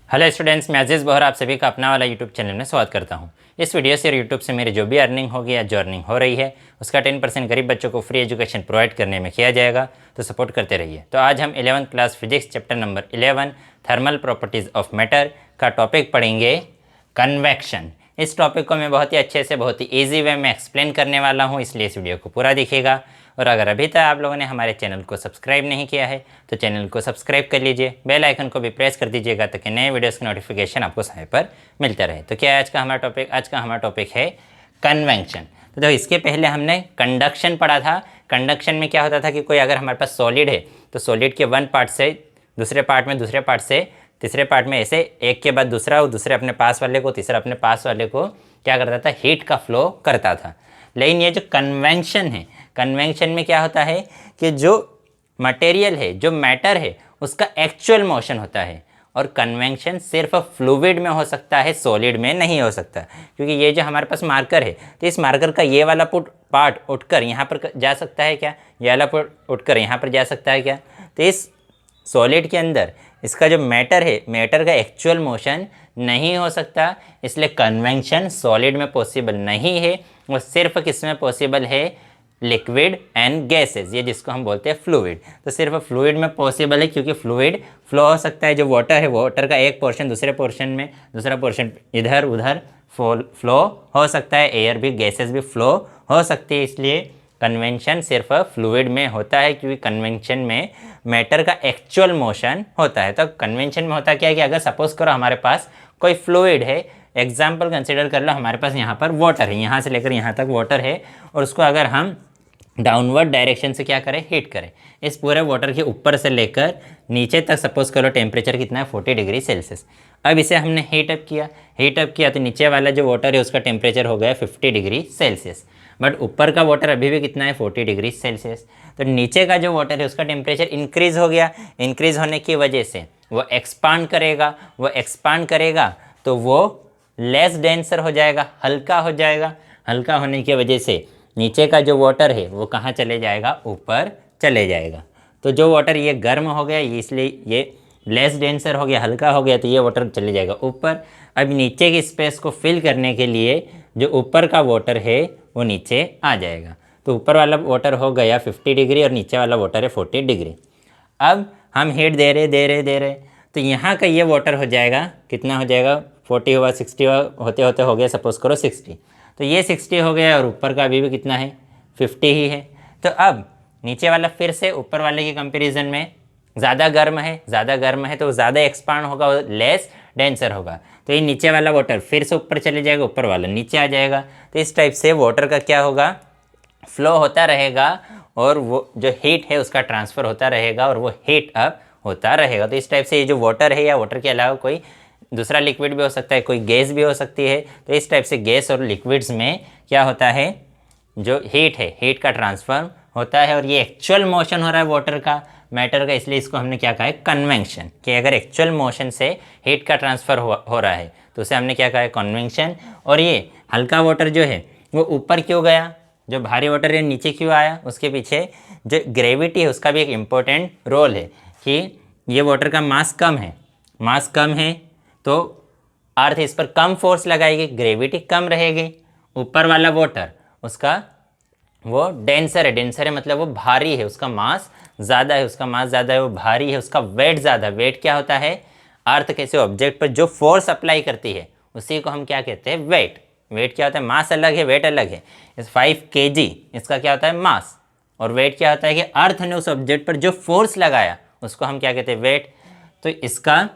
Hello students, मैं अजीज़ बोहरा आप सभी का अपना वाला यूट्यूब चैनल में स्वागत करता हूं। इस वीडियो से यूट्यूब से मेरी जो भी अर्निंग होगी या जो अर्निंग हो रही है उसका 10% गरीब बच्चों को फ्री एजुकेशन प्रोवाइड करने में किया जाएगा, तो सपोर्ट करते रहिए। तो आज हम 11th class physics chapter number 11 thermal properties of matter का टॉपिक पढ़ेंगे कन्वेक्शन। इस टॉपिक को मैं बहुत ही अच्छे से बहुत ही ईजी वे में एक्सप्लेन करने वाला हूँ, इसलिए इस वीडियो को पूरा देखिएगा। और अगर अभी तक आप लोगों ने हमारे चैनल को सब्सक्राइब नहीं किया है तो चैनल को सब्सक्राइब कर लीजिए, बेल आइकन को भी प्रेस कर दीजिएगा ताकि नए वीडियोस की नोटिफिकेशन आपको समय पर मिलता रहे। तो क्या है आज का हमारा टॉपिक है कन्वेक्शन। तो देखो, इसके पहले हमने कंडक्शन पढ़ा था। कंडक्शन में क्या होता था कि कोई अगर हमारे पास सॉलिड है तो सॉलिड के वन पार्ट से दूसरे पार्ट से तीसरे पार्ट में ऐसे एक के बाद दूसरा, दूसरे अपने पास वाले को, तीसरा अपने पास वाले को क्या करता था, हीट का फ्लो करता था। लेकिन ये जो कन्वेक्शन है, कन्वेक्शन में क्या होता है कि जो मटेरियल है, जो मैटर है, उसका एक्चुअल मोशन होता है। और कन्वेक्शन सिर्फ फ्लूइड में हो सकता है, सॉलिड में नहीं हो सकता। क्योंकि ये जो हमारे पास मार्कर है तो इस मार्कर का ये वाला पार्ट उठकर यहाँ पर जा सकता है क्या, ये वाला पार्ट उठकर यहाँ पर जा सकता है क्या। तो इस सॉलिड के अंदर इसका जो मैटर है, मैटर का एक्चुअल मोशन नहीं हो सकता, इसलिए कन्वेक्शन सॉलिड में पॉसिबल नहीं है। वो सिर्फ किस में पॉसिबल है, लिक्विड एंड गैसेस, ये जिसको हम बोलते हैं फ्लूइड। तो सिर्फ फ्लूइड में पॉसिबल है, क्योंकि फ्लूइड फ्लो हो सकता है। जो वाटर है, वाटर का एक पोर्शन दूसरे पोर्शन में, दूसरा पोर्शन इधर उधर फ्लो हो सकता है। एयर भी, गैसेस भी फ्लो हो सकती है। इसलिए कन्वेक्शन सिर्फ फ्लूइड में होता है, क्योंकि कन्वेक्शन में मैटर का एक्चुअल मोशन होता है। तो कन्वेक्शन में होता क्या है कि अगर सपोज करो हमारे पास कोई फ्लूइड है, एग्जाम्पल कंसिडर कर लो, हमारे पास यहाँ पर वाटर है, यहाँ से लेकर यहाँ तक वाटर है, और उसको अगर हम डाउनवर्ड डायरेक्शन से क्या करें, हीट करें। इस पूरे वाटर के ऊपर से लेकर नीचे तक सपोज करो टेम्परेचर कितना है, 40 डिग्री सेल्सियस। अब इसे हमने हीट अप किया तो नीचे वाला जो वाटर है उसका टेम्परेचर हो गया 50 डिग्री सेल्सियस। बट ऊपर का वाटर अभी भी कितना है, 40 डिग्री सेल्सियस। तो नीचे का जो वाटर है उसका टेम्परेचर इंक्रीज़ हो गया। इंक्रीज़ होने की वजह से वो एक्सपांड करेगा तो वो लेस डेंसर हो जाएगा, हल्का हो जाएगा। हल्का होने की वजह से नीचे का जो वाटर है वो कहाँ चले जाएगा, ऊपर चले जाएगा। तो जो वाटर ये गर्म हो गया, इसलिए ये लेस डेंसर हो गया, हल्का हो गया, तो ये वाटर चले जाएगा ऊपर। अब नीचे की स्पेस को फिल करने के लिए जो ऊपर का वाटर है वो नीचे आ जाएगा। तो ऊपर वाला वाटर हो गया 50 डिग्री और नीचे वाला वाटर है 40 डिग्री। अब हम हीट दे रहे तो यहाँ का ये वाटर हो जाएगा, कितना हो जाएगा, 40 हुआ, 60 हुआ, होते होते हो गया सपोज करो 60। तो ये 60 हो गया और ऊपर का अभी भी कितना है, 50 ही है। तो अब नीचे वाला फिर से ऊपर वाले के कंपैरिजन में ज़्यादा गर्म है तो ज़्यादा एक्सपांड होगा और लेस डेंसर होगा। तो ये नीचे वाला वाटर फिर से ऊपर चले जाएगा, ऊपर वाला नीचे आ जाएगा। तो इस टाइप से वाटर का क्या होगा, फ्लो होता रहेगा और वो जो हीट है उसका ट्रांसफ़र होता रहेगा और वो हीट अप होता रहेगा। तो इस टाइप से ये जो वाटर है या वाटर के अलावा कोई दूसरा लिक्विड भी हो सकता है, कोई गैस भी हो सकती है। तो इस टाइप से गैस और लिक्विड्स में क्या होता है, जो हीट है, हीट का ट्रांसफर होता है। और ये एक्चुअल मोशन हो रहा है वाटर का, मैटर का, इसलिए इसको हमने क्या कहा है, कन्वेक्शन। कि अगर एक्चुअल मोशन से हीट का ट्रांसफ़र हो रहा है तो उसे हमने क्या कहा है, कन्वेक्शन। और ये हल्का वाटर जो है वो ऊपर क्यों गया, जो भारी वाटर है नीचे क्यों आया, उसके पीछे जो ग्रेविटी है उसका भी एक इम्पोर्टेंट रोल है। कि ये वाटर का मास कम है तो अर्थ इस पर कम फोर्स लगाएगी, ग्रेविटी कम रहेगी। ऊपर वाला वाटर उसका वो डेंसर है मतलब वो भारी है, उसका मास ज़्यादा है, वो भारी है, उसका वेट ज़्यादा। वेट क्या होता है, अर्थ कैसे ऑब्जेक्ट पर जो फोर्स अप्लाई करती है उसी को हम क्या कहते हैं, वेट। वेट क्या होता है, मास अलग है, वेट अलग है। इस 5 kg इसका क्या होता है, मास। और वेट क्या होता है कि अर्थ ने उस ऑब्जेक्ट पर जो फोर्स लगाया उसको हम क्या कहते हैं, वेट। तो इसका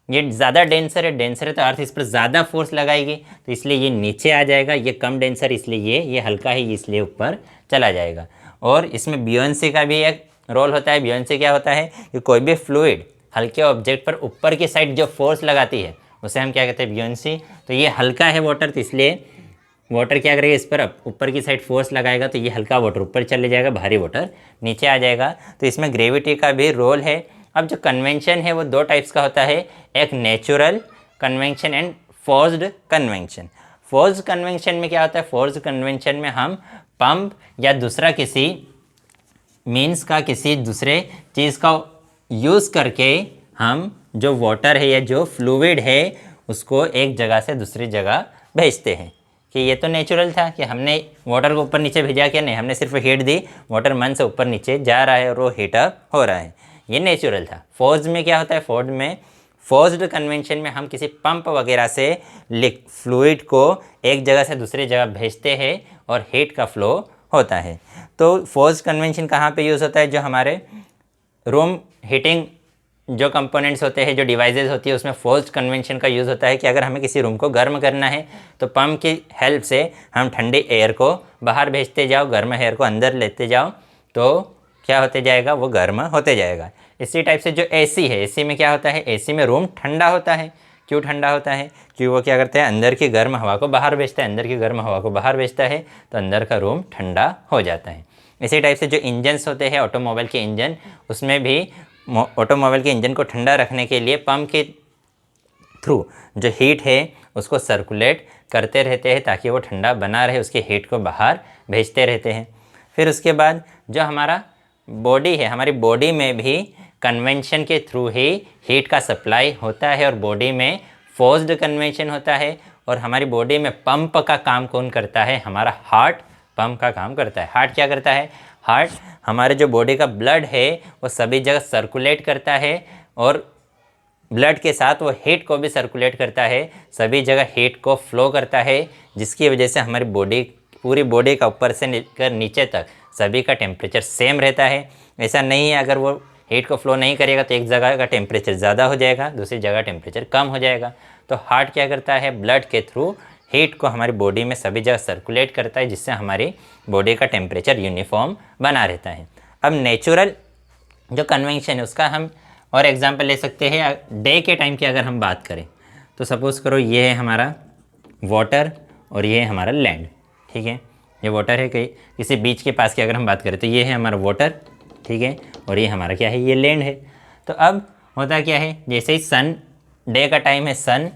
ये ज़्यादा डेंसर है तो अर्थ इस पर ज़्यादा फोर्स लगाएगी, तो इसलिए ये नीचे आ जाएगा। ये कम डेंसर इसलिए ये हल्का है, इसलिए ऊपर चला जाएगा। और इसमें ब्यूएंसी का भी एक रोल होता है। ब्यूएंसी क्या होता है कि कोई भी फ्लूइड हल्के ऑब्जेक्ट पर ऊपर की साइड जो फोर्स लगाती है उसे हम क्या कहते हैं, ब्यूएंसी। तो ये हल्का है वाटर, तो इसलिए वाटर क्या करेगा, इस पर ऊपर की साइड फोर्स लगाएगा तो ये हल्का वाटर ऊपर चले जाएगा, भारी वाटर नीचे आ जाएगा। तो इसमें ग्रेविटी का भी रोल है। अब जो कन्वेंशन है वो 2 टाइप्स का होता है, एक natural convention and forced convention. Forced convention में क्या होता है, फोर्स्ड कन्वेंशन में हम पंप या दूसरा किसी मीन्स का, किसी दूसरे चीज़ का यूज़ करके हम जो वाटर है या जो फ्लूइड है उसको एक जगह से दूसरी जगह भेजते हैं। कि ये तो नेचुरल था कि हमने वाटर को ऊपर नीचे भेजा, क्या नहीं, हमने सिर्फ हीट दी, वाटर मन से ऊपर नीचे जा रहा है और वो हीट अप हो रहा है, ये नेचुरल था। फोर्स्ड में क्या होता है, फोर्स्ड कन्वेंशन में हम किसी पंप वगैरह से फ्लूइड को एक जगह से दूसरी जगह भेजते हैं और हीट का फ्लो होता है। तो फोर्स्ड कन्वेंशन कहाँ पे यूज़ होता है, जो हमारे रूम हीटिंग जो कंपोनेंट्स होते हैं, जो डिवाइसेस होती है, उसमें फोर्स्ड कन्वेंशन का यूज़ होता है कि अगर हमें किसी रूम को गर्म करना है तो पंप की हेल्प से हम ठंडे एयर को बाहर भेजते जाओ, गर्म एयर को अंदर लेते जाओ, तो क्या होते जाएगा, वो गर्म होते जाएगा। इसी टाइप से जो एसी है, एसी में क्या होता है, एसी में रूम ठंडा होता है। क्यों ठंडा होता है, क्योंकि वो क्या करते हैं, अंदर की गर्म हवा को बाहर भेजता है, अंदर की गर्म हवा को बाहर भेजता है तो अंदर का रूम ठंडा हो जाता है। इसी टाइप से जो इंजन्स होते हैं, ऑटोमोबाइल के इंजन, उसमें भी ऑटोमोबाइल के इंजन को ठंडा रखने के लिए पंप के थ्रू जो हीट है उसको सर्कुलेट करते रहते हैं ताकि वो ठंडा बना रहे, उसके हीट को बाहर भेजते रहते हैं। फिर उसके बाद जो हमारा बॉडी है, हमारी बॉडी में भी कन्वेंशन के थ्रू ही हीट का सप्लाई होता है और बॉडी में फोर्स्ड कन्वेंशन होता है। और हमारी बॉडी में पंप का काम कौन करता है, हमारा हार्ट पंप का काम करता है। हार्ट क्या करता है, हार्ट हमारे जो बॉडी का ब्लड है वो सभी जगह सर्कुलेट करता है और ब्लड के साथ वो हीट को भी सर्कुलेट करता है, सभी जगह हीट को फ्लो करता है, जिसकी वजह से हमारी बॉडी, पूरी बॉडी का ऊपर से लेकर नीचे तक सभी का टेम्परेचर सेम रहता है। ऐसा नहीं है अगर वो हीट को फ्लो नहीं करेगा तो एक जगह का टेम्परेचर ज़्यादा हो जाएगा, दूसरी जगह टेम्परेचर कम हो जाएगा। तो हार्ट क्या करता है, ब्लड के थ्रू हीट को हमारी बॉडी में सभी जगह सर्कुलेट करता है, जिससे हमारी बॉडी का टेम्परेचर यूनिफॉर्म बना रहता है। अब नेचुरल जो कन्वेंशन है उसका हम और एग्जांपल ले सकते हैं। डे के टाइम की अगर हम बात करें तो सपोज़ करो ये है हमारा वाटर और ये है हमारा लैंड, ठीक है। ये वाटर है, किसी बीच के पास की अगर हम बात करें तो ये है हमारा वाटर, ठीक है, और ये हमारा क्या है, ये लैंड है। तो अब होता क्या है, जैसे ही सन डे का टाइम है, सन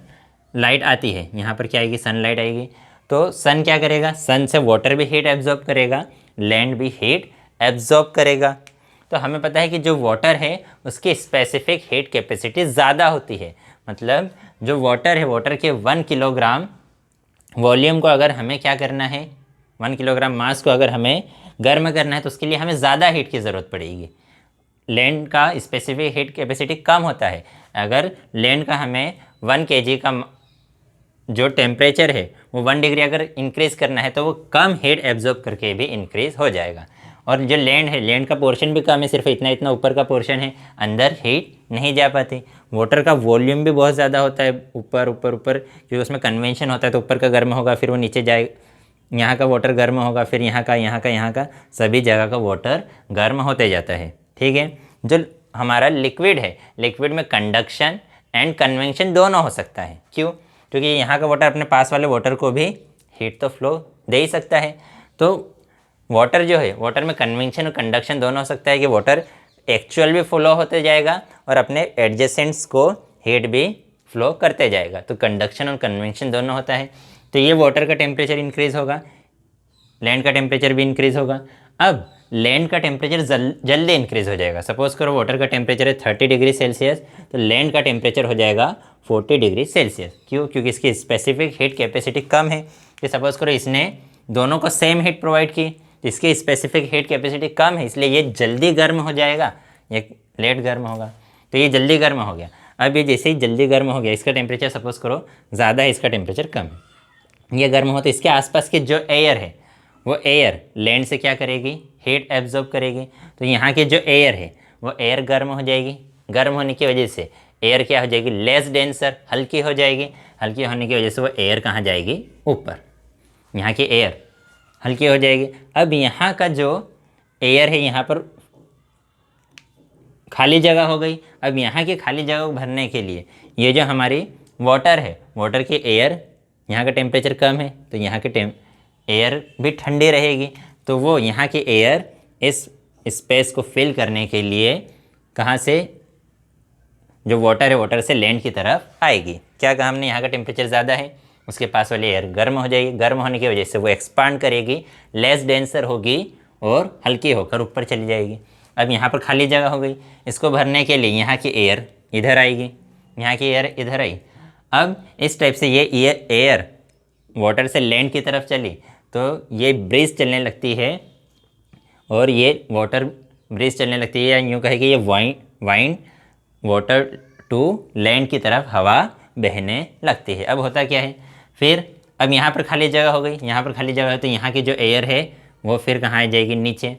लाइट आती है, यहाँ पर क्या आएगी, सनलाइट आएगी, तो सन क्या करेगा, सन से वाटर भी हीट एब्जॉर्ब करेगा, लैंड भी हीट एब्जॉर्ब करेगा। तो हमें पता है कि जो वाटर है उसकी स्पेसिफिक हीट कैपेसिटी ज़्यादा होती है। मतलब जो वाटर है, वाटर के 1 किलोग्राम वॉल्यूम को अगर हमें क्या करना है, 1 किलोग्राम मास को अगर हमें गर्म करना है तो उसके लिए हमें ज़्यादा हीट की ज़रूरत पड़ेगी। लैंड का स्पेसिफिक हीट कैपेसिटी कम होता है। अगर लैंड का हमें 1 kg का जो टेम्परेचर है वो 1 डिग्री अगर इंक्रीज़ करना है तो वो कम हीट एब्जॉर्ब करके भी इंक्रीज़ हो जाएगा। और जो लैंड है, लैंड का पोर्शन भी कम है, सिर्फ इतना इतना ऊपर का पोर्शन है, अंदर हीट नहीं जा पाती। वाटर का वॉल्यूम भी बहुत ज़्यादा होता है, ऊपर ऊपर ऊपर, क्योंकि उसमें कन्वेंशन होता है तो ऊपर का गर्म होगा, फिर वो नीचे जाए, यहाँ का वाटर गर्म होगा, फिर यहाँ का, सभी जगह का वाटर गर्म होते जाता है, ठीक है। जो हमारा लिक्विड है, लिक्विड में कंडक्शन एंड कन्वेंशन दोनों हो सकता है। क्यों, क्योंकि यहाँ का वाटर अपने पास वाले वाटर को भी हीट तो फ्लो दे ही सकता है। तो वाटर जो है, वाटर में कन्वेंशन और कंडक्शन दोनों हो सकता है कि वाटर एक्चुअल भी फ्लो होते जाएगा और अपने एडजेसेंट्स को हीट भी फ्लो करते जाएगा। तो कंडक्शन और कन्वेंशन दोनों होता है। तो ये वाटर का टेम्परेचर इंक्रीज़ होगा, लैंड का टेम्परेचर भी इंक्रीज़ होगा। अब लैंड का टेम्परेचर जल्दी इंक्रीज़ हो जाएगा। सपोज़ करो वाटर का टेम्परेचर है 30 डिग्री सेल्सियस, तो लैंड का टेम्परेचर हो जाएगा 40 डिग्री सेल्सियस। क्यों, क्योंकि इसकी स्पेसिफिक हीट कैपेसिटी कम है। कि सपोज़ करो इसने दोनों को सेम हीट प्रोवाइड की, इसकी स्पेसिफिक हीट कैपेसिटी कम है, इसलिए ये जल्दी गर्म हो जाएगा, ये लेट गर्म होगा। तो ये जल्दी गर्म हो गया। अब ये जैसे ही जल्दी गर्म हो गया, इसका टेम्परेचर सपोज़ करो ज़्यादा है, इसका टेम्परेचर कम है, ये गर्म हो, तो इसके आसपास के जो एयर है वो एयर लैंड से क्या करेगी, हीट एब्जॉर्ब करेगी। तो यहाँ के जो एयर है वो एयर गर्म हो जाएगी। गर्म होने की वजह से एयर क्या हो जाएगी, लेस डेंसर, हल्की हो जाएगी। हल्की होने की वजह से वो एयर कहाँ जाएगी, ऊपर, यहाँ की एयर हल्की हो जाएगी। अब यहाँ का जो एयर है यहाँ पर खाली जगह हो गई। अब यहाँ की खाली जगह को भरने के लिए ये जो हमारी वाटर है, वाटर की एयर, यहाँ का टेम्परेचर कम है तो यहाँ के एयर भी ठंडी रहेगी। तो वो यहाँ की एयर इस स्पेस को फिल करने के लिए कहाँ से, जो वाटर है वाटर से लैंड की तरफ आएगी। क्या कहा हमने, यहाँ का टेम्परेचर ज़्यादा है, उसके पास वाली एयर गर्म हो जाएगी। गर्म होने की वजह से वो एक्सपांड करेगी, लेस डेंसर होगी और हल्की होकर ऊपर चली जाएगी। अब यहाँ पर खाली जगह हो गई, इसको भरने के लिए यहाँ की एयर इधर आएगी, यहाँ की एयर इधर आई। अब इस टाइप से ये एयर वाटर से लैंड की तरफ चली तो ये ब्रीज चलने लगती है और ये वाटर ब्रीज चलने लगती है, या यूँ कहे कि ये वाइंड वाटर टू लैंड की तरफ हवा बहने लगती है। अब होता क्या है, फिर अब यहाँ पर खाली जगह हो गई, यहाँ पर खाली जगह है तो यहाँ की जो एयर है वो फिर कहाँ आ जाएगी, नीचे।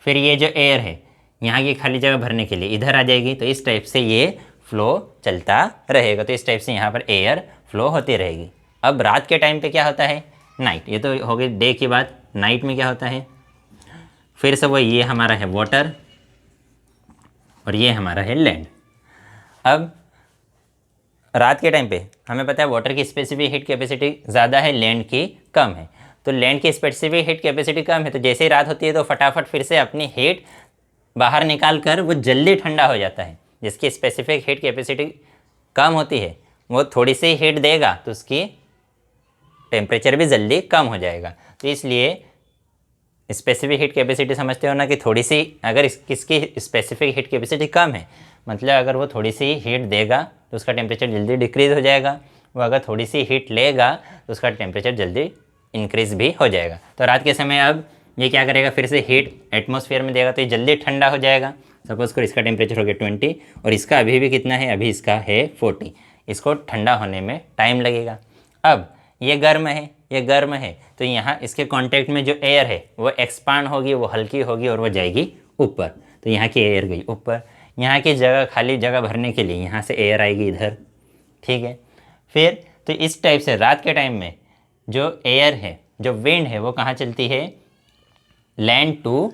फिर ये जो एयर है यहाँ की खाली जगह भरने के लिए इधर आ जाएगी। तो इस टाइप से ये फ्लो चलता रहेगा। तो इस टाइप से यहाँ पर एयर फ्लो होती रहेगी। अब रात के टाइम पे क्या होता है, नाइट। ये तो हो गई डे की बात। नाइट में क्या होता है, फिर से वो ये हमारा है वाटर और ये हमारा है लैंड। अब रात के टाइम पे हमें पता है वाटर की स्पेसिफिक हीट कैपेसिटी ज़्यादा है, लैंड की कम है। तो लैंड की स्पेसिफिक हीट कैपेसिटी कम है तो जैसे ही रात होती है तो फटाफट फिर से अपनी हीट बाहर निकाल कर वो जल्दी ठंडा हो जाता है। जिसकी स्पेसिफिक हीट कैपेसिटी कम होती है वो थोड़ी सी हीट देगा तो उसकी टेम्परेचर भी जल्दी कम हो जाएगा। तो इसलिए स्पेसिफिक हीट कैपेसिटी समझते हो ना, कि थोड़ी सी अगर किसकी स्पेसिफिक हीट कैपेसिटी कम है मतलब अगर वो थोड़ी सी हीट देगा तो उसका टेम्परेचर जल्दी डिक्रीज़ हो जाएगा, वो अगर थोड़ी सी हीट लेगा तो उसका टेम्परेचर जल्दी इंक्रीज़ भी हो जाएगा। तो रात के समय अब ये क्या करेगा, फिर से हीट एटमॉस्फेयर में देगा तो ये जल्दी ठंडा हो जाएगा। सपोज़ करो इसका टेम्परेचर हो गया 20 और इसका अभी भी कितना है, अभी इसका है 40। इसको ठंडा होने में टाइम लगेगा। अब ये गर्म है, ये गर्म है तो यहाँ इसके कांटेक्ट में जो एयर है वो एक्सपांड होगी, वो हल्की होगी और वो जाएगी ऊपर। तो यहाँ की एयर गई ऊपर, यहाँ की जगह खाली जगह भरने के लिए यहाँ से एयर आएगी इधर, ठीक है। फिर तो इस टाइप से रात के टाइम में जो एयर है, जो विंड है, वो कहाँ चलती है, लैंड टू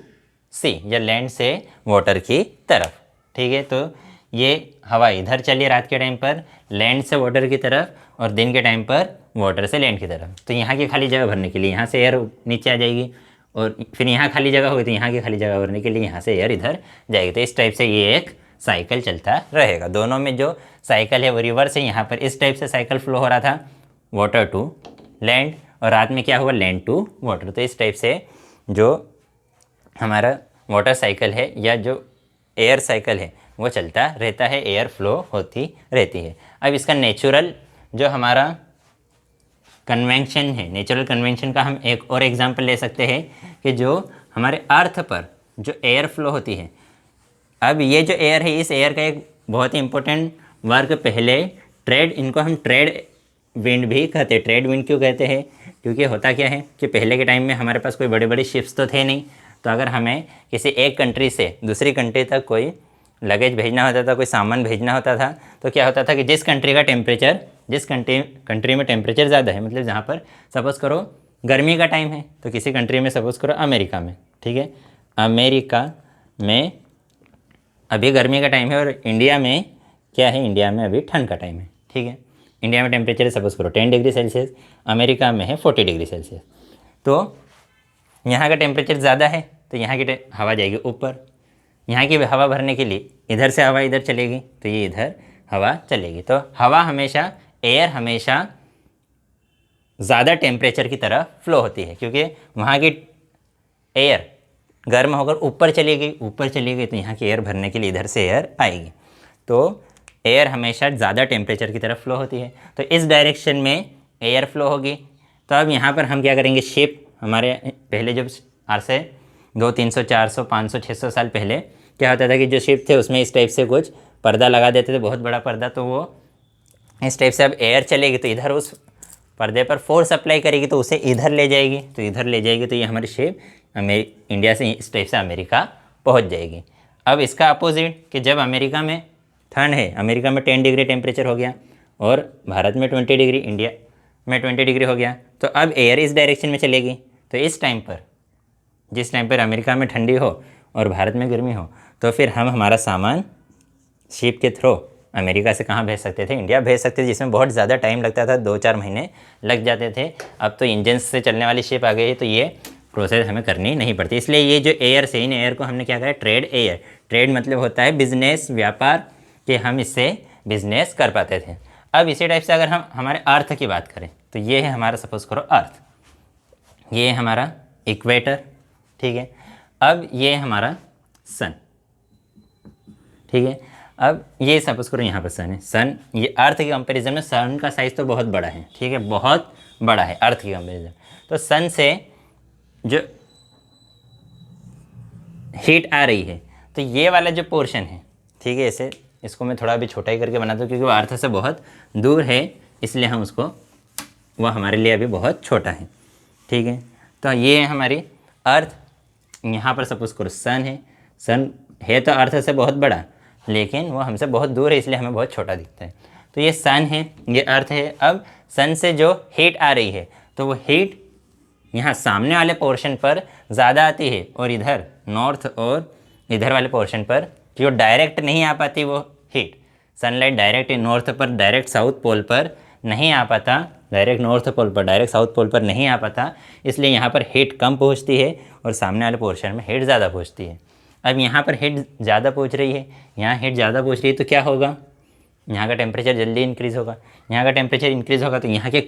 सी या लैंड से वाटर की तरफ, ठीक है। तो ये हवा इधर चली रात के टाइम पर लैंड से वाटर की तरफ और दिन के टाइम पर वाटर से लैंड की तरफ। तो यहाँ की खाली जगह भरने के लिए यहाँ से एयर नीचे आ जाएगी और फिर यहाँ खाली जगह होगी तो यहाँ की खाली जगह भरने के लिए यहाँ से एयर इधर जाएगी। तो इस टाइप से ये एक साइकिल चलता रहेगा। दोनों में जो साइकिल है वो रिवर्स है। यहाँ पर इस टाइप से साइकिल फ्लो हो रहा था, वाटर टू लैंड, और रात में क्या हुआ, लैंड टू वाटर। तो इस टाइप से जो हमारा वाटर साइकिल है या जो एयर साइकिल है वो चलता रहता है, एयर फ्लो होती रहती है। अब इसका नेचुरल जो हमारा कन्वेंशन है, नेचुरल कन्वेंशन का हम एक और एग्जांपल ले सकते हैं कि जो हमारे अर्थ पर जो एयर फ्लो होती है। अब ये जो एयर है, इस एयर का एक बहुत ही इंपॉर्टेंट वर्क पहले ट्रेड, इनको हम ट्रेड विंड भी कहते हैं। ट्रेड विंड क्यों कहते हैं, क्योंकि होता क्या है कि पहले के टाइम में हमारे पास कोई बड़े बड़े शिप्स तो थे नहीं। तो अगर हमें किसी एक कंट्री से दूसरी कंट्री तक कोई लगेज भेजना होता था, कोई सामान भेजना होता था, तो क्या होता था कि जिस कंट्री का टेम्परेचर, जिस कंट्री में टेम्परेचर ज़्यादा है, मतलब जहाँ पर सपोज़ करो गर्मी का टाइम है तो किसी कंट्री में, सपोज़ करो अमेरिका में, ठीक है, अमेरिका में अभी गर्मी का टाइम है और इंडिया में क्या है, इंडिया में अभी ठंड का टाइम है, ठीक है। इंडिया में टेम्परेचर सपोज़ करो 10 डिग्री सेल्सियस, अमेरिका में है 40 डिग्री सेल्सियस। तो यहाँ का टेम्परेचर ज़्यादा है तो यहाँ की हवा जाएगी ऊपर, यहाँ की हवा भरने के लिए इधर से हवा इधर चलेगी तो ये इधर हवा चलेगी। तो हवा हमेशा, एयर हमेशा ज़्यादा टेम्परेचर की तरफ फ्लो होती है, क्योंकि वहाँ की एयर गर्म होकर ऊपर चली गई, ऊपर चली गई तो यहाँ की एयर भरने के लिए इधर से एयर आएगी। तो एयर हमेशा ज़्यादा टेम्परेचर की तरफ फ्लो होती है। तो इस डायरेक्शन में एयर फ्लो होगी। तो अब यहाँ पर हम क्या करेंगे, शिप हमारे पहले जब आज से 200, 300, 400, 500, 600 साल पहले क्या होता था कि जो शिप थे उसमें इस टाइप से कुछ पर्दा लगा देते थे, बहुत बड़ा पर्दा। तो वो इस टाइप से अब एयर चलेगी तो इधर उस पर्दे पर फोर्स अप्लाई करेगी तो उसे इधर ले जाएगी, तो इधर ले जाएगी तो ये हमारी शिप इंडिया से इस टाइप से अमेरिका पहुंच जाएगी। अब इसका अपोजिट कि जब अमेरिका में ठंड है, अमेरिका में 10 डिग्री टेम्परेचर हो गया और भारत में 20 डिग्री, इंडिया में 20 डिग्री हो गया, तो अब एयर इस डायरेक्शन में चलेगी। तो इस टाइम पर, जिस टाइम पर अमेरिका में ठंडी हो और भारत में गर्मी हो, तो फिर हम हमारा सामान शिप के थ्रू अमेरिका से कहाँ भेज सकते थे, इंडिया भेज सकते थे, जिसमें बहुत ज़्यादा टाइम लगता था, 2-4 महीने लग जाते थे। अब तो इंजन से चलने वाली शिप आ गई है तो ये प्रोसेस हमें करनी नहीं पड़ती। इसलिए ये जो एयर से, इन एयर को हमने क्या करा, ट्रेड एयर। ट्रेड मतलब होता है बिजनेस, व्यापार, कि हम इससे बिजनेस कर पाते थे। अब इसी टाइप से अगर हम हमारे अर्थ की बात करें तो ये है हमारा, सपोज़ करो अर्थ, ये है हमारा इक्वेटर, ठीक है। अब ये है हमारा सन, ठीक है। अब ये सपोज करो यहाँ पर सन है, सन ये अर्थ के कंपैरिजन में सन का साइज़ तो बहुत बड़ा है, ठीक है, बहुत बड़ा है अर्थ के कंपैरिजन। तो सन से जो हीट आ रही है तो ये वाला जो पोर्शन है, ठीक है, इसे इसको मैं थोड़ा अभी छोटा ही करके बनाता हूँ क्योंकि वो अर्थ से बहुत दूर है, इसलिए हम उसको, वह हमारे लिए अभी बहुत छोटा है, ठीक है। तो ये है हमारी अर्थ, यहाँ पर सपोज करो सन है, सन है तो अर्थ से बहुत बड़ा, लेकिन वो हमसे बहुत दूर है इसलिए हमें बहुत छोटा दिखता है। तो ये सन है, ये अर्थ है। अब सन से जो हीट आ रही है तो वो हीट यहाँ सामने वाले पोर्शन पर ज़्यादा आती है और इधर नॉर्थ और इधर वाले पोर्शन पर जो डायरेक्ट नहीं आ पाती वो हीट, सनलाइट डायरेक्ट नॉर्थ पर, डायरेक्ट साउथ पोल पर नहीं आ पाता, डायरेक्ट नॉर्थ पोल पर, डायरेक्ट साउथ पोल पर नहीं आ पाता, इसलिए यहाँ पर हीट कम पहुँचती है और सामने वाले पोर्शन में हीट ज़्यादा पहुँचती है। अब यहाँ पर हीट ज़्यादा पहुँच रही है, यहाँ हीट ज़्यादा पहुँच रही है तो क्या होगा, यहाँ का टेम्परेचर जल्दी इंक्रीज़ होगा। यहाँ का टेम्परेचर इंक्रीज़ होगा तो यहाँ के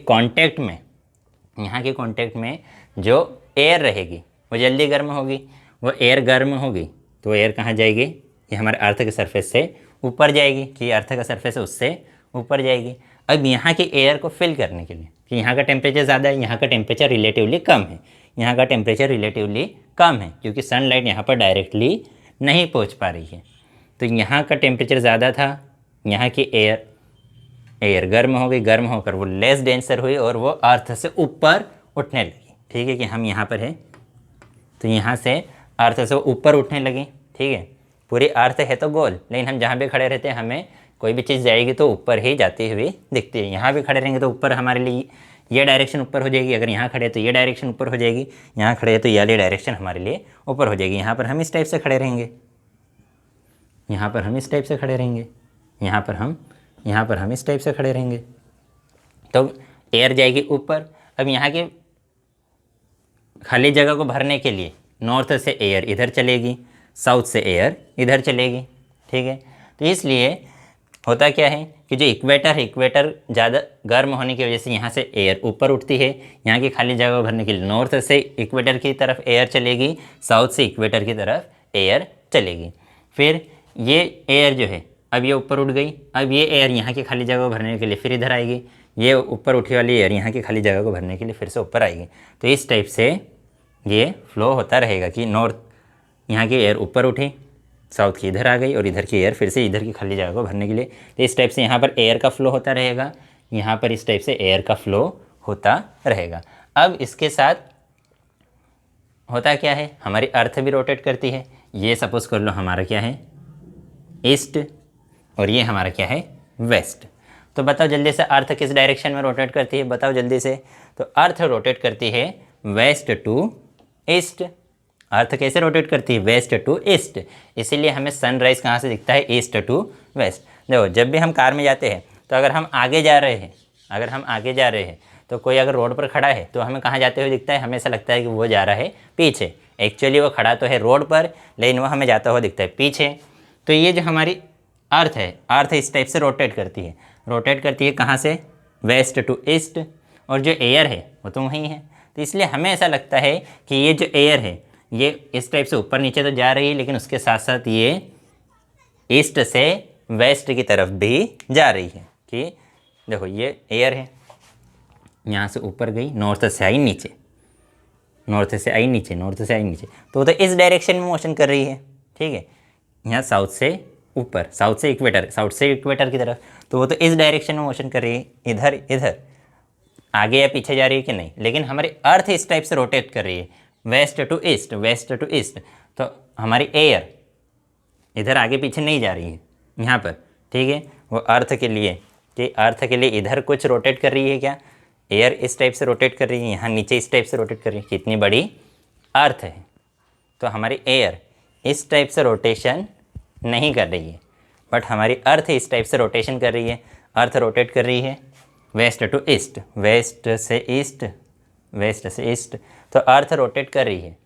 कांटेक्ट में जो एयर रहेगी वो जल्दी गर्म होगी, वो एयर गर्म होगी तो एयर कहाँ जाएगी, ये हमारे अर्थ के सरफेस से ऊपर जाएगी, कि अर्थ का सरफेस है उससे ऊपर जाएगी। अब यहाँ के एयर को फिल करने के लिए, कि यहाँ का टेम्परेचर ज़्यादा है, यहाँ का टेम्परेचर रिलेटिवली कम है, यहाँ का टेम्परेचर रिलेटिवली कम है क्योंकि सनलाइट यहाँ पर डायरेक्टली नहीं पहुँच पा रही है। तो यहाँ का टेम्परेचर ज़्यादा था, यहाँ की एयर गर्म हो गई, गर्म होकर वो लेस डेंसर हुई और वो अर्थ से ऊपर उठने लगी, ठीक है, कि हम यहाँ पर हैं तो यहाँ से अर्थ से ऊपर उठने लगी, ठीक है। पूरी अर्थ है तो गोल, लेकिन हम जहाँ भी खड़े रहते हैं हमें कोई भी चीज़ जाएगी तो ऊपर ही जाती हुई दिखती है। यहाँ भी खड़े रहेंगे तो ऊपर हमारे लिए ये डायरेक्शन ऊपर हो जाएगी, अगर यहाँ खड़े तो ये डायरेक्शन ऊपर हो जाएगी, यहाँ खड़े तो ये वाली डायरेक्शन हमारे लिए ऊपर हो जाएगी। यहाँ पर हम इस टाइप से खड़े रहेंगे, यहाँ पर हम इस टाइप से खड़े रहेंगे, यहाँ पर हम इस टाइप से खड़े रहेंगे, तो एयर जाएगी ऊपर। अब यहाँ के खाली जगह को भरने के लिए नॉर्थ से एयर इधर चलेगी, साउथ से एयर इधर चलेगी, ठीक है। तो इसलिए होता क्या है कि जो इक्वेटर है, इक्वेटर ज़्यादा गर्म होने की वजह से यहाँ से एयर ऊपर उठती है, यहाँ की खाली जगह को भरने के लिए नॉर्थ से इक्वेटर की तरफ एयर चलेगी, साउथ से इक्वेटर की तरफ एयर चलेगी। फिर ये एयर जो है अब ये ऊपर उठ गई, अब ये एयर यहाँ की खाली जगह को भरने के लिए फिर इधर आएगी, ये ऊपर उठी वाली एयर यहाँ की खाली जगह को भरने के लिए फिर से ऊपर आएगी। तो इस टाइप से ये फ्लो होता रहेगा कि नॉर्थ यहाँ की एयर ऊपर उठी, साउथ की इधर आ गई और इधर की एयर फिर से इधर की खाली जगह को भरने के लिए। तो इस टाइप से यहाँ पर एयर का फ्लो होता रहेगा, यहाँ पर इस टाइप से एयर का फ्लो होता रहेगा। अब इसके साथ होता क्या है, हमारी अर्थ भी रोटेट करती है। ये सपोज कर लो हमारा क्या है ईस्ट और ये हमारा क्या है वेस्ट। तो बताओ जल्दी से अर्थ किस डायरेक्शन में रोटेट करती है, बताओ जल्दी से। तो अर्थ रोटेट करती है वेस्ट टू ईस्ट। अर्थ कैसे रोटेट करती है, वेस्ट टू ईस्ट। इसीलिए हमें सनराइज़ कहाँ से दिखता है, ईस्ट टू वेस्ट। देखो जब भी हम कार में जाते हैं तो अगर हम आगे जा रहे हैं तो कोई अगर रोड पर खड़ा है तो हमें कहाँ जाते हुए दिखता है, हमें ऐसा लगता है कि वो जा रहा है पीछे। एक्चुअली वो खड़ा तो है रोड पर, लेकिन वो हमें जाता हुआ दिखता है पीछे। तो ये जो हमारी अर्थ है, अर्थ इस टाइप से रोटेट करती है कहाँ से, वेस्ट टू ईस्ट। और जो एयर है वो तो वहीं है, तो इसलिए हमें ऐसा लगता है कि ये जो एयर है ये इस टाइप से ऊपर नीचे तो जा रही है, लेकिन उसके साथ साथ ये ईस्ट से वेस्ट की तरफ भी जा रही है। कि देखो ये एयर है, यहाँ से ऊपर गई, नॉर्थ से आई नीचे, नॉर्थ से आई नीचे, तो इस डायरेक्शन में मोशन कर रही है, ठीक है। यहाँ साउथ से ऊपर, साउथ से इक्वेटर की तरफ, तो वो तो इस डायरेक्शन में मोशन कर रही है, इधर आगे या पीछे जा रही है कि नहीं। लेकिन हमारी अर्थ इस टाइप से रोटेट कर रही है वेस्ट टू ईस्ट। तो हमारी एयर इधर आगे पीछे नहीं जा रही है यहाँ पर, ठीक है। वो अर्थ के लिए इधर कुछ रोटेट कर रही है क्या, एयर इस टाइप से रोटेट कर रही है, यहाँ नीचे इस टाइप से रोटेट कर रही है। कितनी बड़ी अर्थ है, तो हमारी एयर इस टाइप से रोटेशन नहीं कर रही है, बट हमारी अर्थ इस टाइप से रोटेशन कर रही है। अर्थ रोटेट कर रही है वेस्ट टू ईस्ट, वेस्ट से ईस्ट, तो अर्थ रोटेट कर रही है।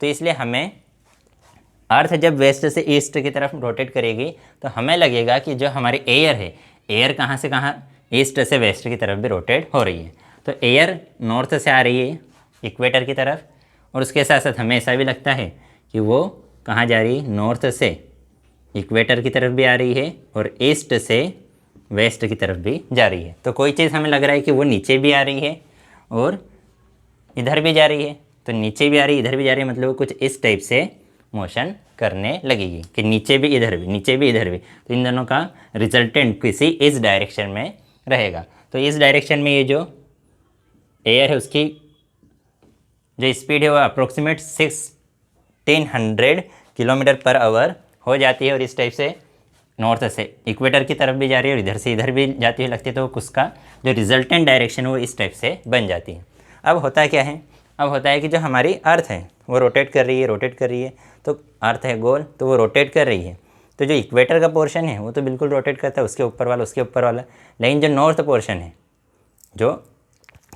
तो इसलिए हमें अर्थ जब वेस्ट से ईस्ट की तरफ रोटेट करेगी तो हमें लगेगा कि जो हमारी एयर है, एयर कहाँ से कहाँ, ईस्ट से वेस्ट की तरफ भी रोटेट हो रही है। तो एयर नॉर्थ से आ रही है इक्वेटर की तरफ, और उसके साथ साथ हमें ऐसा भी लगता है कि वो कहाँ जा रही है, नॉर्थ से इक्वेटर की तरफ भी आ रही है और ईस्ट से वेस्ट की तरफ भी जा रही है। तो कोई चीज़ हमें लग रहा है कि वो नीचे भी आ रही है और इधर भी जा रही है। तो नीचे भी आ रही है, इधर भी जा रही है, मतलब वो कुछ इस टाइप से मोशन करने लगेगी कि नीचे भी इधर भी, नीचे भी इधर भी। तो इन दोनों का रिजल्टेंट किसी इस डायरेक्शन में रहेगा। तो इस डायरेक्शन में ये जो एयर है उसकी जो स्पीड है वो अप्रोक्सीमेट 1600 किलोमीटर पर आवर हो जाती है और इस टाइप से नॉर्थ से इक्वेटर की तरफ भी जा रही है और इधर से इधर भी जाती हुई लगती है। तो उसका जो रिजल्टेंट डायरेक्शन है वो इस टाइप से बन जाती है। अब होता क्या है, अब होता है कि जो हमारी अर्थ है वो रोटेट कर रही है, रोटेट कर रही है। तो अर्थ है गोल, तो वो रोटेट कर रही है। तो जो इक्वेटर का पोर्शन है वो तो बिल्कुल रोटेट करता है, उसके ऊपर वाला, उसके ऊपर वाला। लेकिन जो नॉर्थ पोर्शन है, जो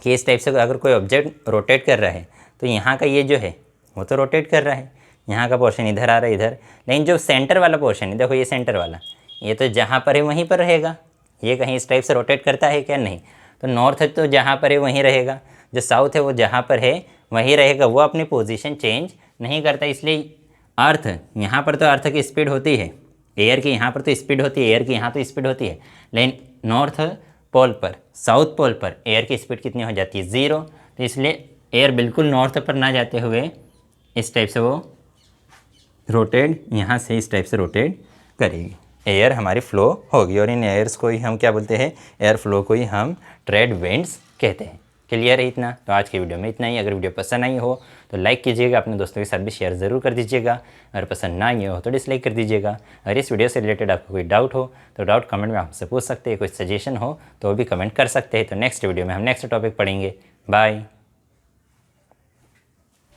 कि इस टाइप से अगर कोई ऑब्जेक्ट रोटेट कर रहा है तो यहाँ का ये जो है वो तो रोटेट कर रहा है, यहाँ का पोर्शन इधर आ रहा है इधर। लेकिन जो सेंटर वाला पोर्शन है, देखो ये सेंटर वाला, ये तो जहाँ पर है वहीं पर रहेगा। ये कहीं इस टाइप से रोटेट करता है क्या? नहीं। तो नॉर्थ है तो जहाँ पर है वहीं रहेगा, जो साउथ है वो जहाँ पर है वहीं रहेगा, वो अपनी पोजीशन चेंज नहीं करता। इसलिए अर्थ, यहाँ पर तो अर्थ की स्पीड होती है, एयर की यहाँ पर तो स्पीड होती है, एयर की यहाँ तो स्पीड होती है। लेकिन नॉर्थ पोल पर, साउथ पोल पर एयर की स्पीड कितनी हो जाती है? 0। तो इसलिए एयर बिल्कुल नॉर्थ पर ना जाते हुए इस टाइप से वो रोटेट, यहाँ से इस टाइप से रोटेट करेगी, एयर हमारी फ्लो होगी। और इन एयर्स को ही हम क्या बोलते हैं? एयर फ्लो को ही हम ट्रेड विंड्स कहते हैं। क्लियर है इतना? तो आज की वीडियो में इतना ही। अगर वीडियो पसंद आई हो तो लाइक कीजिएगा, अपने दोस्तों के साथ भी शेयर ज़रूर कर दीजिएगा। अगर पसंद ना आई हो तो डिसलाइक कर दीजिएगा। अगर इस वीडियो से रिलेटेड आपको कोई डाउट हो तो डाउट कमेंट में आपसे पूछ सकते हैं, कोई सजेशन हो तो वो भी कमेंट कर सकते हैं। तो नेक्स्ट वीडियो में हम नेक्स्ट टॉपिक पढ़ेंगे। बाय।